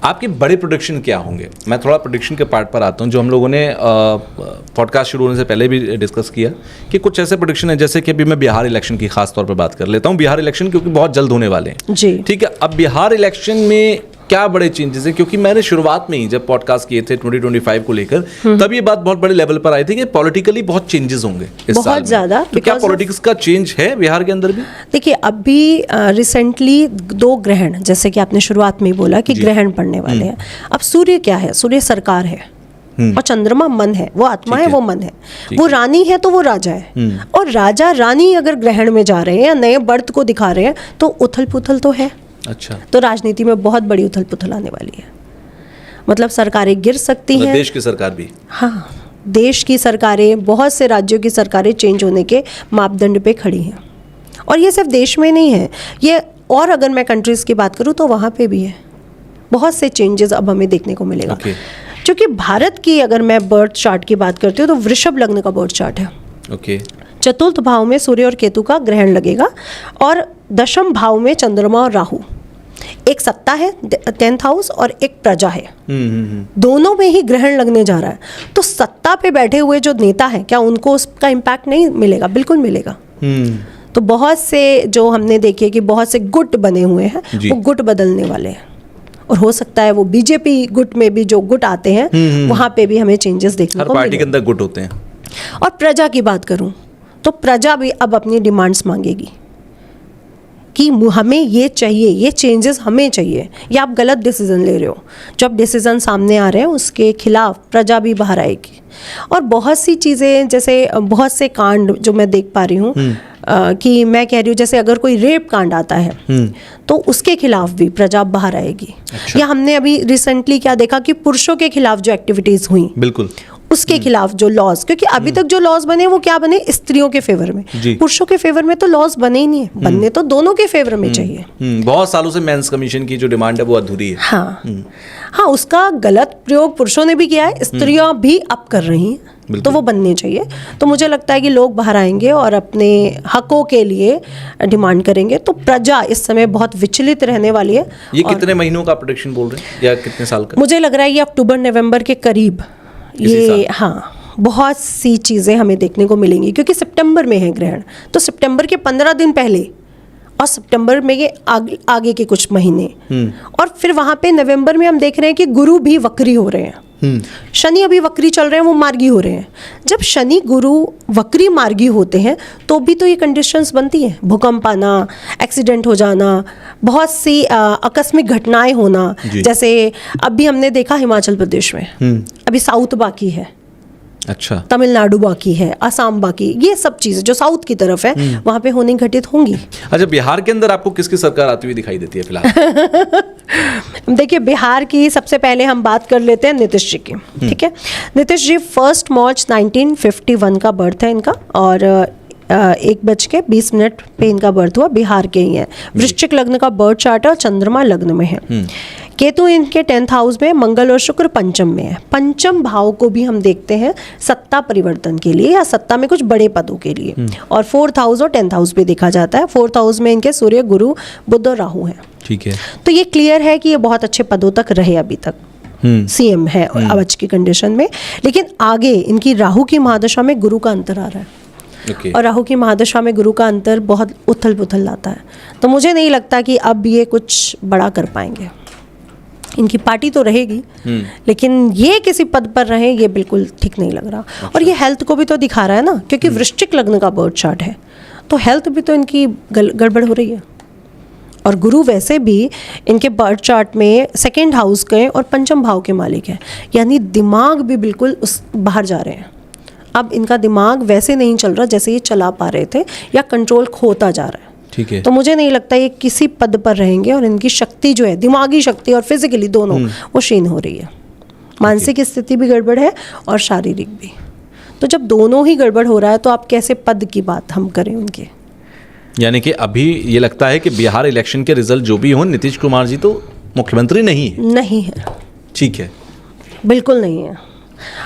आपके बड़े प्रोडिक्शन क्या होंगे? मैं थोड़ा प्रोडिक्शन के पार्ट पर आता हूँ, जो हम लोगों ने पॉडकास्ट शुरू होने से पहले भी डिस्कस किया कि कुछ ऐसे प्रोडिक्शन है, जैसे कि अभी मैं बिहार इलेक्शन की खास तौर पर बात कर लेता हूँ। बिहार इलेक्शन क्योंकि बहुत जल्द होने वाले हैं जी, ठीक है। अब बिहार इलेक्शन में क्या बड़े चेंजेस हैं? क्योंकि मैंने शुरुआत में ही जब पॉडकास्ट किए थे 2025 को लेकर, तब ये बात बहुत बड़े लेवल पर आई थी कि पॉलिटिकली बहुत चेंजेस होंगे इस साल बहुत में। ज़्यादा। तो क्या पॉलिटिक्स का चेंज है बिहार के अंदर भी? देखिए, अभी रिसेंटली 2 ग्रहण, जैसे कि आपने शुरुआत में ही बोला कि ग्रहण पड़ने वाले हैं। अब सूर्य क्या है? सूर्य सरकार है और चंद्रमा मन है, वो आत्मा है, वो मन है, वो रानी है तो वो राजा है। और राजा रानी अगर ग्रहण में जा रहे हैं या नए बर्थ को दिखा रहे हैं तो उथल पुथल तो है। अच्छा, तो राजनीति में बहुत बड़ी उथल पुथल आने वाली है। मतलब सरकारें गिर सकती हैं। देश की सरकार भी, हाँ, देश की सरकारें, बहुत से राज्यों की सरकारें चेंज होने के मापदंड पे खड़ी हैं। और ये सिर्फ देश में नहीं है, ये और अगर मैं कंट्रीज़ की बात करूँ तो वहाँ पे भी है। बहुत से चेंजेस अब हमें देखने को मिलेगा। क्योंकि भारत की अगर मैं बर्थ चार्ट की बात करती हूँ तो वृषभ लग्न का बर्थ चार्ट है। चतुर्थ भाव में सूर्य और केतु का ग्रहण लगेगा और दशम भाव में चंद्रमा और राहु। एक सत्ता है 10th हाउस और एक प्रजा है। दोनों में ही ग्रहण लगने जा रहा है। तो सत्ता पे बैठे हुए जो नेता हैं, क्या उनको उसका इम्पैक्ट नहीं मिलेगा? बिल्कुल मिलेगा। तो बहुत से जो हमने देखे कि बहुत से गुट बने हुए हैं, वो गुट बदलने वाले हैं। और हो सकता है वो बीजेपी गुट में भी जो गुट आते हैं वहाँ पे भी हमें चेंजेस देखने को मिलेंगे। हर पार्टी के अंदर गुट होते हैं। और प्रजा की बात करूँ तो प्रजा भी अब अपनी डिमांड्स मांगेगी कि हमें ये चाहिए, ये चेंजेस हमें चाहिए, या आप गलत डिसीजन ले रहे हो। जब डिसीजन सामने आ रहे हैं उसके खिलाफ प्रजा भी बाहर आएगी। और बहुत सी चीज़ें, जैसे बहुत से कांड जो मैं देख पा रही हूँ कि मैं कह रही हूँ, जैसे अगर कोई रेप कांड आता है तो उसके खिलाफ भी प्रजा बाहर आएगी। या हमने अभी रिसेंटली क्या देखा कि पुरुषों के खिलाफ जो एक्टिविटीज़ हुई, बिल्कुल उसके खिलाफ जो लॉज, क्योंकि अभी तक जो लॉज बने वो क्या बने? स्त्रियों के फेवर में। पुरुषों के फेवर में तो लॉज बने ही नहीं है। बनने तो दोनों के फेवर में चाहिए। बहुत सालों से मेंस कमीशन की जो डिमांड है वो अधूरी है। हाँ, उसका गलत प्रयोग पुरुषों ने भी किया है, स्त्रियां भी अब कर रही हैं। तो वो बनने चाहिए। तो मुझे लगता है कि लोग बाहर आएंगे और अपने हकों के लिए डिमांड करेंगे। तो प्रजा इस समय बहुत विचलित रहने वाली है। ये कितने महीनों का प्रेडिक्शन बोल रहे हैं या कितने साल का? मुझे लग रहा है ये अक्टूबर नवंबर के करीब ये, हाँ, बहुत सी चीज़ें हमें देखने को मिलेंगी। क्योंकि सितंबर में है ग्रहण, तो सितंबर के 15 दिन पहले और सितंबर में ये आगे के कुछ महीने, और फिर वहाँ पे नवंबर में हम देख रहे हैं कि गुरु भी वक्री हो रहे हैं। शनि अभी वक्री चल रहे हैं, वो मार्गी हो रहे हैं। जब शनि गुरु वक्री मार्गी होते हैं तो भी तो ये कंडीशंस बनती हैं, भूकंप आना, एक्सीडेंट हो जाना, बहुत सी आकस्मिक घटनाएं होना। जैसे अभी हमने देखा हिमाचल प्रदेश में, अभी साउथ बाकी है, अच्छा, तमिलनाडु बाकी है, असम बाकी, ये सब चीज़ें जो साउथ की तरफ है वहाँ पे होनी घटित होंगी। अच्छा, बिहार के अंदर आपको किसकी सरकार आती हुई दिखाई देती है फिलहाल? देखिए, बिहार की सबसे पहले हम बात कर लेते हैं नीतीश जी की। ठीक है, नीतीश जी 1 मार्च 1951 का बर्थ है इनका, और 1:20 पे इनका बर्थ हुआ। बिहार के ही हैं। वृश्चिक लग्न का बर्थ चार्ट है और चंद्रमा लग्न में है। केतु इनके 10th हाउस में, मंगल और शुक्र पंचम में है। पंचम भाव को भी हम देखते हैं सत्ता परिवर्तन के लिए या सत्ता में कुछ बड़े पदों के लिए। और 4th हाउस और 10th हाउस भी देखा जाता है। 4th हाउस में इनके सूर्य, गुरु, बुध और राहु हैं। ठीक है, तो ये क्लियर है कि ये बहुत अच्छे पदों तक रहे अभी तक। सीएम है आज की कंडीशन में। लेकिन आगे इनकी राहु की महादशा में गुरु का अंतर आ रहा है। और राहु की महादशा में गुरु का अंतर बहुत उथल पुथल लाता है। तो मुझे नहीं लगता कि अब ये कुछ बड़ा कर पाएंगे। इनकी पार्टी तो रहेगी, लेकिन ये किसी पद पर रहे, ये बिल्कुल ठीक नहीं लग रहा। और ये हेल्थ को भी तो दिखा रहा है ना, क्योंकि वृश्चिक लग्न का बर्थ चार्ट है, तो हेल्थ भी तो इनकी गड़बड़ हो रही है। और गुरु वैसे भी इनके बर्थ चार्ट में 2nd हाउस के और पंचम भाव के मालिक हैं, यानी दिमाग भी बिल्कुल बाहर जा रहे हैं। अब इनका दिमाग वैसे नहीं चल रहा जैसे ये चला पा रहे थे, या कंट्रोल खोता जा रहा है। ठीक है, तो मुझे नहीं लगता ये किसी पद पर रहेंगे। और इनकी शक्ति जो है, दिमागी शक्ति और फिजिकली दोनों, वो क्षीण हो रही है। मानसिक स्थिति भी गड़बड़ है और शारीरिक भी। तो जब दोनों ही गड़बड़ हो रहा है तो आप कैसे पद की बात हम करें उनके? यानी कि अभी ये लगता है कि बिहार इलेक्शन के रिजल्ट जो भी हों, नीतीश कुमार जी तो मुख्यमंत्री नहीं है। ठीक है, बिल्कुल नहीं है।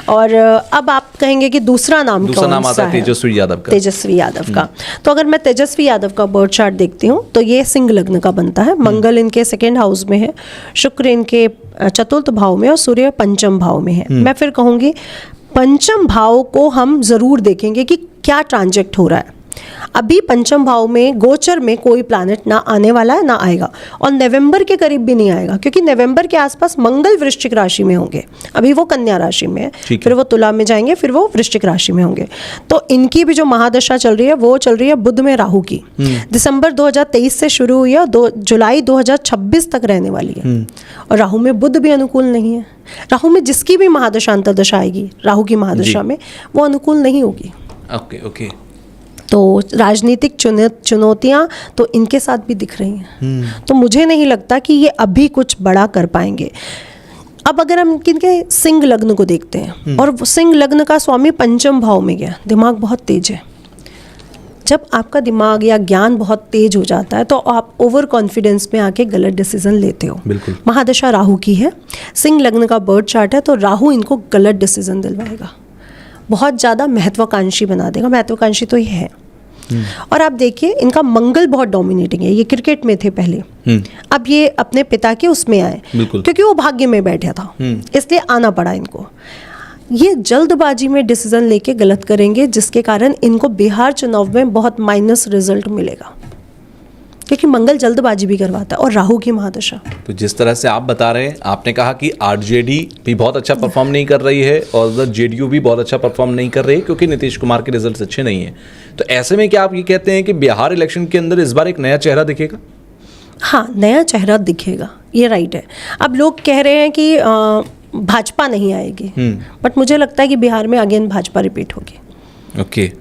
और अब आप कहेंगे कि दूसरा नाम आता है तेजस्वी यादव का। तेजस्वी यादव का। तो अगर मैं तेजस्वी यादव का बर्थ चार्ट देखती हूँ तो ये सिंह लग्न का बनता है। मंगल इनके 2nd हाउस में है, शुक्र इनके चतुर्थ भाव में और सूर्य पंचम भाव में है। मैं फिर कहूँगी पंचम भाव को हम ज़रूर देखेंगे कि क्या ट्रांजेक्ट हो रहा है। अभी पंचम भाव में गोचर में कोई प्लैनेट ना आने वाला है ना आएगा, और नवंबर के करीब भी नहीं आएगा, क्योंकि नवंबर के आसपास मंगल वृश्चिक राशि में होंगे। अभी वो कन्या राशि में है, फिर वो तुला में जाएंगे, फिर वो वृश्चिक राशि में होंगे। तो इनकी भी जो महादशा चल रही है वो चल रही है बुध में राहु की। दिसंबर 2023 से शुरू हुई है और जुलाई 2026 तक रहने वाली है। और राहु में बुध भी अनुकूल नहीं है। राहु में जिसकी भी महादशा अंतर्दशा आएगी राहु की महादशा में, वो अनुकूल नहीं होगी। Okay okay. तो राजनीतिक चुनौतियां तो इनके साथ भी दिख रही हैं। तो मुझे नहीं लगता कि ये अभी कुछ बड़ा कर पाएंगे। अब अगर हम इनके सिंह लग्न को देखते हैं, और सिंह लग्न का स्वामी पंचम भाव में गया, दिमाग बहुत तेज है। जब आपका दिमाग या ज्ञान बहुत तेज हो जाता है तो आप ओवर कॉन्फिडेंस में आके गलत डिसीजन लेते हो। बिल्कुल। महादशा राहु की है, सिंह लग्न का बर्थ चार्ट है, तो राहु इनको गलत डिसीजन दिलवाएगा, बहुत ज़्यादा महत्वाकांक्षी बना देगा। महत्वाकांक्षी तो ये है। और आप देखिए इनका मंगल बहुत डोमिनेटिंग है। ये क्रिकेट में थे पहले, अब ये अपने पिता के उसमें आए, क्योंकि वो भाग्य में बैठा था, इसलिए आना पड़ा इनको। ये जल्दबाजी में डिसीजन लेके गलत करेंगे, जिसके कारण इनको बिहार चुनाव में बहुत माइनस रिजल्ट मिलेगा, क्योंकि मंगल जल्दबाजी भी करवाता है और राहु की महादशा। तो जिस तरह से आप बता रहे हैं, आपने कहा कि आरजेडी भी बहुत अच्छा परफॉर्म नहीं कर रही है और उधर जेडीयू भी बहुत अच्छा परफॉर्म नहीं कर रही है, क्योंकि नीतीश कुमार के रिजल्ट्स अच्छे नहीं हैं। तो ऐसे में क्या आप ये कहते हैं कि बिहार इलेक्शन के अंदर इस बार एक नया चेहरा दिखेगा? हाँ, नया चेहरा दिखेगा, ये राइट है। अब लोग कह रहे हैं कि भाजपा नहीं आएगी, बट मुझे लगता है कि बिहार में अगेन भाजपा रिपीट होगी। ओके।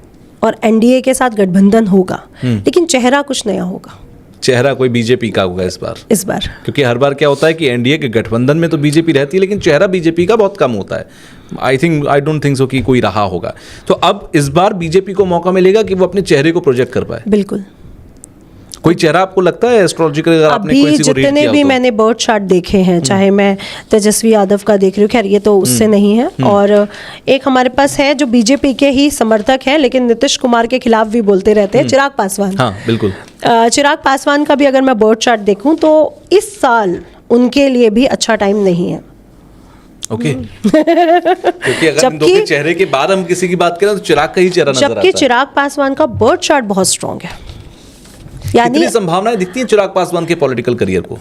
और एनडीए के साथ गठबंधन होगा, लेकिन चेहरा कुछ नया होगा। चेहरा कोई बीजेपी का होगा इस बार? क्योंकि हर बार क्या होता है कि एनडीए के गठबंधन में तो बीजेपी रहती है, लेकिन चेहरा बीजेपी का बहुत कम होता है। आई डोंट थिंक सो कि कोई रहा होगा। तो अब इस बार बीजेपी को मौका मिलेगा कि वो अपने चेहरे को प्रोजेक्ट कर पाए। बिल्कुल। कोई चेहरा आपको लगता है एस्ट्रोलॉजिकल, अगर आपने कोई किसी को रीड जितने किया भी तो? मैंने बर्थ चार्ट देखे हैं, चाहे मैं तेजस्वी यादव का देख रही हूँ, खैर ये तो उससे नहीं है, और एक हमारे पास है जो बीजेपी के ही समर्थक हैं लेकिन नीतीश कुमार के खिलाफ भी बोलते रहते हैं, चिराग पासवान। हाँ बिल्कुल। चिराग पासवान का भी अगर मैं बर्थ चार्ट देखूं तो इस साल उनके लिए भी अच्छा टाइम नहीं है। ओके। क्योंकि अगर इन दो के चेहरे के बाद हम किसी की बात करें तो चिराग का ही चेहरा नजर आता है। जबकि चिराग पासवान का बर्थ चार्ट बहुत स्ट्रांग है। यानी कितनी संभावनाएं दिखती हैं चिराग पासवान के पॉलिटिकल करियर को?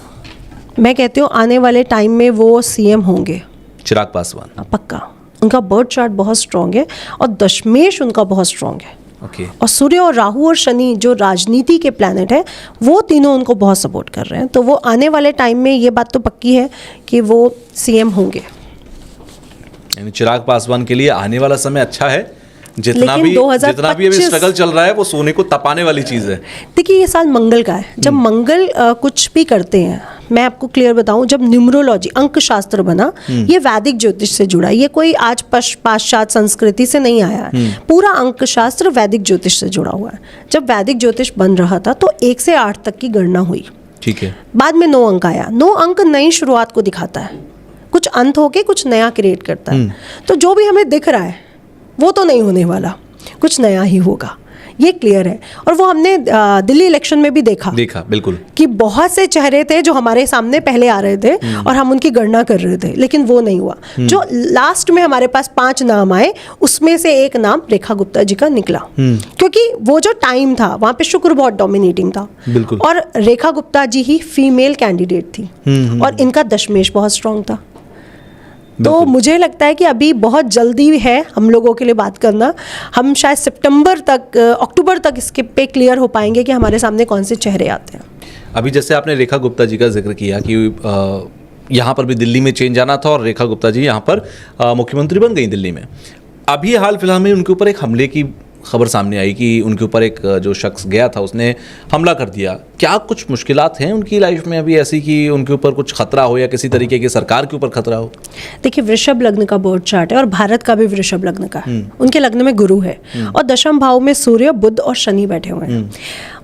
मैं कहती हूँ आने वाले टाइम में वो सीएम होंगे, चिराग पासवान पक्का। उनका बर्थ चार्ट बहुत स्ट्रांग है और दशमेश उनका बहुत स्ट्रांग है। ओके। और सूर्य और राहु और शनि जो राजनीति के प्लैनेट है, वो तीनों उनको बहुत सपोर्ट कर रहे हैं। तो वो आने वाले टाइम में ये बात तो पक्की है कि वो सीएम होंगे। यानी चिराग पासवान के लिए आने वाला समय अच्छा है। जितना भी अभी स्ट्रगल चल रहा है वो सोने को तपाने वाली चीज है। देखिए ये साल मंगल का है। जब मंगल कुछ भी करते हैं, मैं आपको क्लियर बताऊं, जब न्यूमरोलॉजी अंक शास्त्र बना, ये वैदिक ज्योतिष से जुड़ा, ये कोई आज पाश्चात्य संस्कृति से नहीं आया है। पूरा अंक शास्त्र वैदिक ज्योतिष से जुड़ा हुआ है। जब वैदिक ज्योतिष बन रहा था तो 1 से 8 तक की गणना हुई, ठीक है। बाद में 9 अंक आया। 9 अंक नई शुरुआत को दिखाता है, कुछ अंत होके कुछ नया क्रिएट करता है। तो जो भी हमें दिख रहा है वो तो नहीं होने वाला, कुछ नया ही होगा, ये क्लियर है। और वो हमने दिल्ली इलेक्शन में भी देखा बिल्कुल, कि बहुत से चेहरे थे जो हमारे सामने पहले आ रहे थे और हम उनकी गणना कर रहे थे, लेकिन वो नहीं हुआ। जो लास्ट में हमारे पास 5 नाम आए, उसमें से एक नाम रेखा गुप्ता जी का निकला, क्योंकि वो जो टाइम था वहां पे शुक्र बहुत डोमिनेटिंग था, बिल्कुल। और रेखा गुप्ता जी ही फीमेल कैंडिडेट थी, और इनका दशमेश बहुत स्ट्रांग था। तो मुझे लगता है कि अभी बहुत जल्दी है हम लोगों के लिए बात करना। हम शायद सितंबर तक, अक्टूबर तक इसके पे क्लियर हो पाएंगे कि हमारे सामने कौन से चेहरे आते हैं। अभी जैसे आपने रेखा गुप्ता जी का जिक्र किया कि यहाँ पर भी दिल्ली में चेंज आना था और रेखा गुप्ता जी यहाँ पर मुख्यमंत्री बन गई दिल्ली में। अभी हाल फिलहाल में उनके ऊपर एक हमले की खबर सामने आई कि उनके ऊपर एक जो शख्स गया था उसने हमला कर दिया। क्या कुछ मुश्किलात हैं उनकी लाइफ में अभी ऐसी कि उनके ऊपर कुछ खतरा हो या किसी तरीके की सरकार के ऊपर खतरा हो? देखिए वृषभ लग्न का बर्थ चार्ट है और भारत का भी वृषभ लग्न का है। उनके लग्न में गुरु है और दशम भाव में सूर्य, बुध और शनि बैठे हुए हैं,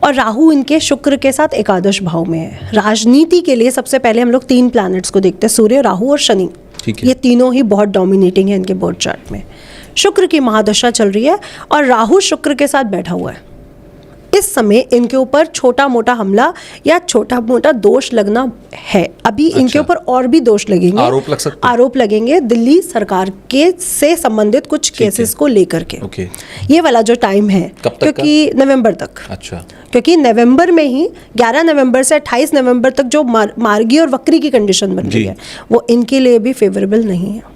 और राहु इनके शुक्र के साथ एकादश भाव में है। राजनीति के लिए सबसे पहले हम लोग 3 प्लैनेट्स को देखते हैं, सूर्य, राहु और शनि। ये तीनों ही बहुत डोमिनेटिंग है इनके बर्थ चार्ट में। शुक्र की महादशा चल रही है और राहु शुक्र के साथ बैठा हुआ है। इस समय इनके ऊपर छोटा मोटा हमला या छोटा मोटा दोष लगना है। अभी इनके ऊपर और भी दोष लगेंगे, आरोप लग सकते हैं? आरोप लगेंगे दिल्ली सरकार के से संबंधित कुछ केसेस को लेकर के। ओके। ये वाला जो टाइम है, कब तक क्योंकि नवंबर तक। अच्छा। क्योंकि नवंबर में ही 11 नवंबर से 28 नवंबर तक जो मार्गी और वक्री की कंडीशन बन रही है वो इनके लिए भी फेवरेबल नहीं है।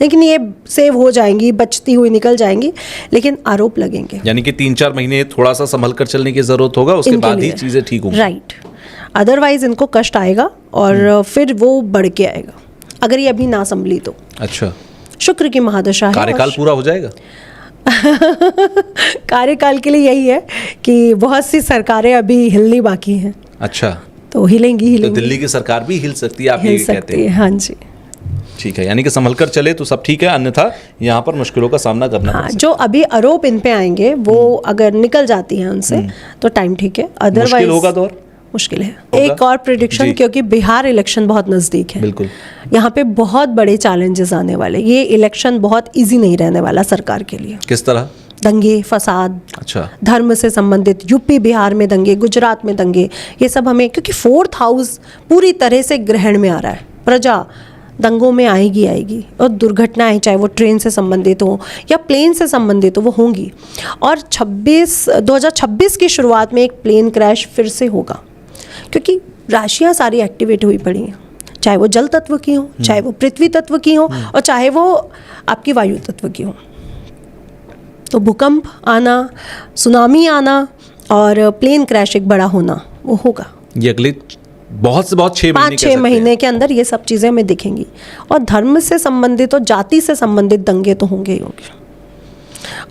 लेकिन ये सेव हो जाएंगी, बचती हुई निकल जाएंगी, लेकिन आरोप लगेंगे। यानी कि 3-4 महीने थोड़ा सा संभल कर चलने की जरूरत होगा, उसके इनके बाद ही लिए। चीजें ठीक होंगी। राइट। अदरवाइज इनको कष्ट आएगा और फिर वो बढ़ के आएगा अगर ये अभी ना संभली तो। अच्छा। शुक्र की महादशा है। कार्यकाल पूरा हो जाएगा? कार्यकाल के लिए यही है कि बहुत सी सरकारें अभी हिलनी बाकी हैं। अच्छा। तो हिलेंगी तो दिल्ली की सरकार भी हिल सकती है, आप ये हिल कहते सकती हैं? है। हाँ जी। ठीक है, यानी कि संभल कर चले तो सब ठीक है, अन्यथा यहाँ पर मुश्किलों का सामना करना हाँ, पड़ सकता जो अभी आरोप इन पे आएंगे वो अगर निकल जाती हैं उनसे तो टाइम ठीक है, है। अदरवाइज मुश्किल होगा तो और? मुश्किल है। होगा? एक और प्रिडिक्शन, जी। क्योंकि बिहार इलेक्शन बहुत नज़दीक है, बिल्कुल। यहाँ पे बहुत बड़े चैलेंजेस आने वाले। ये इलेक्शन बहुत इजी नहीं रहने वाला सरकार के लिए। किस तरह? दंगे फसाद, अच्छा। धर्म से संबंधित, यूपी बिहार में दंगे, गुजरात में दंगे, ये सब हमें, क्योंकि 4th हाउस पूरी तरह से ग्रहण में आ रहा है। प्रजा दंगों में आएगी और दुर्घटनाएं, चाहे वो ट्रेन से संबंधित हो या प्लेन से संबंधित हो, वो होंगी। और 2026 की शुरुआत में एक प्लेन क्रैश फिर से होगा, क्योंकि राशियां सारी एक्टिवेट हुई पड़ी हैं, चाहे वो जल तत्व की हो, चाहे वो पृथ्वी तत्व की हो, और चाहे वो आपकी वायु तत्व की हो। तो भूकंप आना, सुनामी आना और प्लेन क्रैश एक बड़ा होना, वो होगा। ये अगले बहुत से बहुत 6 महीने 5-6 महीने के अंदर ये सब चीज़ें हमें दिखेंगी। और धर्म से संबंधित और जाति से संबंधित दंगे तो होंगे ही होंगे।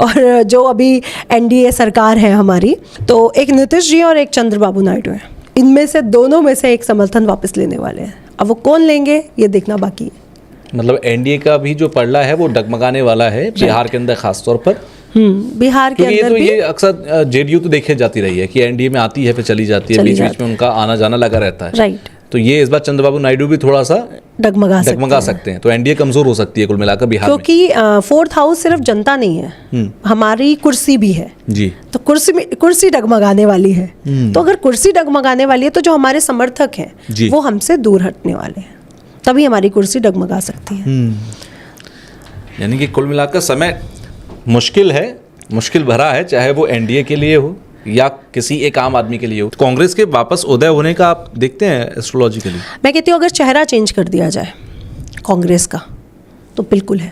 और जो अभी एनडीए सरकार है हमारी, तो एक नीतीश जी और एक चंद्रबाबू नायडू हैं, इनमें से दोनों में से एक समर्थन वापस लेने वाले हैं। अब वो कौन लेंगे ये देखना बाकी है। मतलब एनडीए का भी जो पड़ला है वो डगमगाने वाला है बिहार के अंदर खास तौर पर। बिहार के क्योंकि अंदर भी ये अक्सर जेडीयू तो देखे जाती रही है कि एनडीए में आती है फिर चली जाती है, बीच बीच में उनका आना जाना लगा रहता है। राइट। तो ये इस बार चंद्रबाबू नायडू भी थोड़ा सा डगमगा सकते हैं, तो एनडीए कमजोर हो सकती है कुल मिलाकर बिहार में। क्योंकि 4th हाउस सिर्फ जनता नहीं है, हमारी कुर्सी भी है जी। तो कुर्सी डगमगाने वाली है। तो अगर कुर्सी डगमगाने वाली है तो जो हमारे समर्थक हैं वो हमसे दूर हटने वाले हैं, तभी हमारी कुर्सी डगमगा सकती है। यानी कि कुल मिलाकर समय मुश्किल है, मुश्किल भरा है, चाहे वो एनडीए के लिए हो या किसी एक आम आदमी के लिए हो। कांग्रेस के वापस उदय होने का आप देखते हैं एस्ट्रोलॉजिकली? मैं कहती हूँ अगर चेहरा चेंज कर दिया जाए कांग्रेस का तो बिल्कुल है।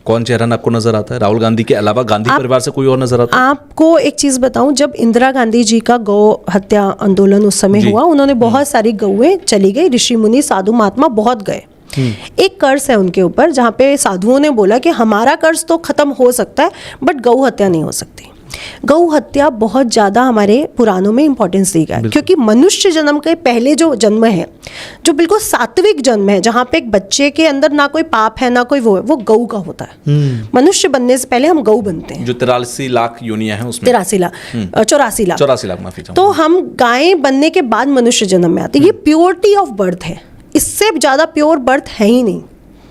कौन चेहरा आपको नजर आता है? राहुल गांधी के अलावा गांधी परिवार से कोई और नजर आता है? आपको एक चीज बताऊं, जब इंदिरा गांधी जी का गौ हत्या आंदोलन उस समय हुआ, उन्होंने बहुत सारी गौएं चली गई, ऋषि मुनि साधु महात्मा बहुत गए। एक कर्ज है उनके ऊपर जहाँ पे साधुओं ने बोला कि हमारा कर्ज तो खत्म हो सकता है बट गौ हत्या नहीं हो सकती। गौ हत्या बहुत ज़्यादा हमारे पुराणों में इंपॉर्टेंस दी गई है, क्योंकि मनुष्य जन्म के पहले जो जन्म है, जो बिल्कुल सात्विक जन्म है, जहाँ पे एक बच्चे के अंदर ना कोई पाप है ना कोई वो है, वो गौ का होता है। मनुष्य बनने से पहले हम गौ बनते हैं। जो 83 लाख योनियां हैं उसमें 84 लाख माफी चाहूंगा। तो हम गाय बनने के बाद मनुष्य जन्म में आते हैं। ये प्योरिटी ऑफ बर्थ है, इससे ज़्यादा प्योर बर्थ है ही नहीं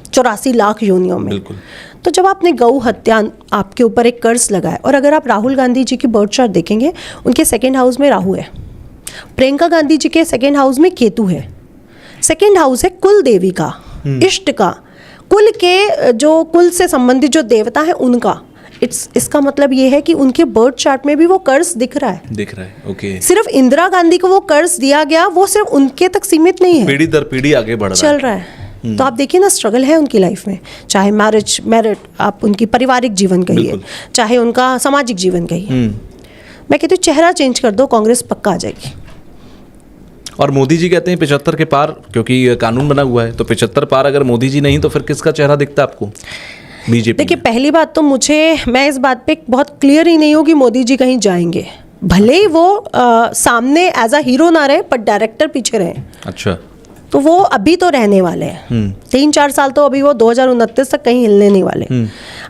84 लाख योनियों में। बिल्कुल। तो जब आपने गौ हत्या, आपके ऊपर एक कर्ज लगा है, और अगर आप राहुल गांधी जी की बर्थ चार्ट देखेंगे, उनके 2nd हाउस में राहु है, प्रियंका गांधी जी के 2nd हाउस में केतु है। 2nd हाउस है कुल देवी का, इष्ट का, कुल के जो कुल से संबंधित जो देवता है उनका। इसका मतलब ये है कि उनके बर्थ चार्ट में भी वो कर्ज दिख रहा है। ओके। सिर्फ इंदिरा गांधी को वो कर्ज दिया गया, वो सिर्फ उनके तक सीमित नहीं है, पीढ़ी दर पीढ़ी आगे बढ़ रहा चल रहा है। तो आप देखिए ना, स्ट्रगल है उनकी लाइफ में, चाहे मैरिट, आप उनकी पारिवारिक जीवन कहिए, चाहे उनका सामाजिक जीवन कहिए। मैं कहती हूँ चेहरा चेंज कर दो, कांग्रेस पक्का आ जाएगी। और मोदी जी कहते हैं 75 के पार, क्योंकि कानून बना हुआ है, तो 75 पार अगर मोदी जी नहीं तो फिर किसका चेहरा दिखता है आपको बीजेपी? देखिए, पहली बात तो मैं इस बात पे बहुत क्लियर ही नहीं हूँ कि मोदी जी कहीं जाएंगे, भले ही वो सामने एज अ हीरो ना रहे पर डायरेक्टर पीछे रहे। अच्छा। तो वो अभी तो रहने वाले हैं 3-4 साल, तो अभी वो 2029 तक कहीं हिलने नहीं वाले।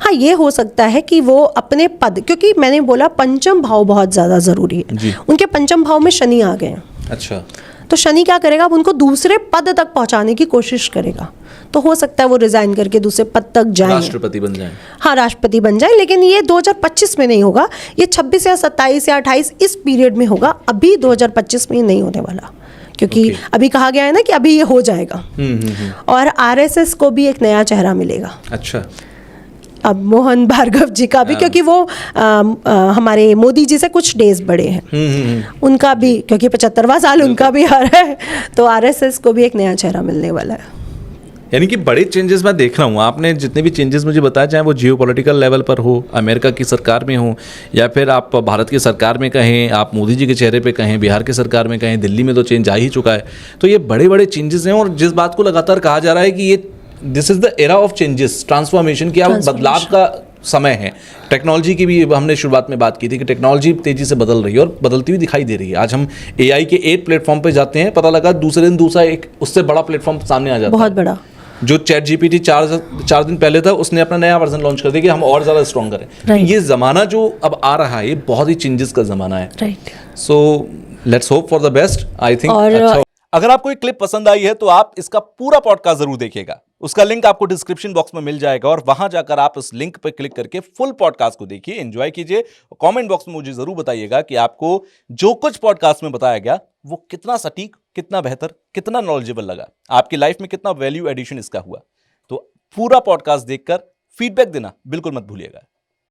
हाँ, ये हो सकता है कि वो अपने पद, क्योंकि मैंने बोला पंचम भाव बहुत ज़्यादा ज़रूरी है, उनके पंचम भाव में शनि आ गए हैं। अच्छा। तो शनि क्या करेगा, अब उनको दूसरे पद तक पहुंचाने की कोशिश करेगा। तो हो सकता है वो रिजाइन करके दूसरे पद तक जाए, राष्ट्रपति बन जाए। हाँ, राष्ट्रपति बन जाए, लेकिन ये 2025 में नहीं होगा, ये 26 या 27 या 28 इस पीरियड में होगा। अभी 2025 में ये नहीं होने वाला, क्योंकि अभी कहा गया है ना कि अभी ये हो जाएगा। और आरएसएस को भी एक नया चेहरा मिलेगा। अच्छा, अब मोहन भार्गव जी का भी, क्योंकि वो हमारे मोदी जी से कुछ डेज बड़े हैं, उनका भी, क्योंकि 75वां साल उनका भी आ रहा है, तो आरएसएस को भी एक नया चेहरा मिलने वाला है। यानी कि बड़े चेंजेस मैं देख रहा हूँ। आपने जितने भी चेंजेस मुझे बताया, चाहे वो जियोपॉलिटिकल लेवल पर हो, अमेरिका की सरकार में हो, या फिर आप भारत की सरकार में कहें, आप मोदी जी के चेहरे पे कहें, बिहार की सरकार में कहें, दिल्ली में तो चेंज आ ही चुका है। तो ये बड़े बड़े चेंजेस हैं, और जिस बात को लगातार कहा जा रहा है कि ये this is the era of changes, transformation की, अब बदलाव का समय है। टेक्नोलॉजी की भी हमने शुरुआत में बात की थी कि टेक्नोलॉजी तेजी से बदल रही है और बदलती हुई दिखाई दे रही है। आज हम एआई के 8 प्लेटफॉर्म पे जाते हैं, पता लगा दूसरे दिन दूसरा एक उससे बड़ा प्लेटफॉर्म सामने आ जाता है, बहुत बड़ा। जो चैट जीपीटी 4 दिन पहले था, उसने अपना नया वर्जन लॉन्च कर दिया कि हम और ज़्यादा स्ट्रॉन्ग करें। ये ज़माना जो अब आ रहा है, ये बहुत ही चेंजेस का ज़माना है। Right. So let's hope for the best. I think अच्छा। अगर आपको ये क्लिप पसंद आई है तो आप इसका पूरा पॉडकास्ट जरूर देखिएगा। उसका लिंक आपको डिस्क्रिप्शन बॉक्स में मिल जाएगा, और वहां जाकर आप उस लिंक पर क्लिक करके फुल पॉडकास्ट को देखिए, एंजॉय कीजिए। कमेंट बॉक्स में मुझे जरूर बताइएगा कि आपको जो कुछ पॉडकास्ट में बताया गया वो कितना सटीक, कितना बेहतर, कितना नॉलेजेबल लगा, आपकी लाइफ में कितना वैल्यू एडिशन इसका हुआ। तो पूरा पॉडकास्ट देखकर फीडबैक देना बिल्कुल मत भूलिएगा।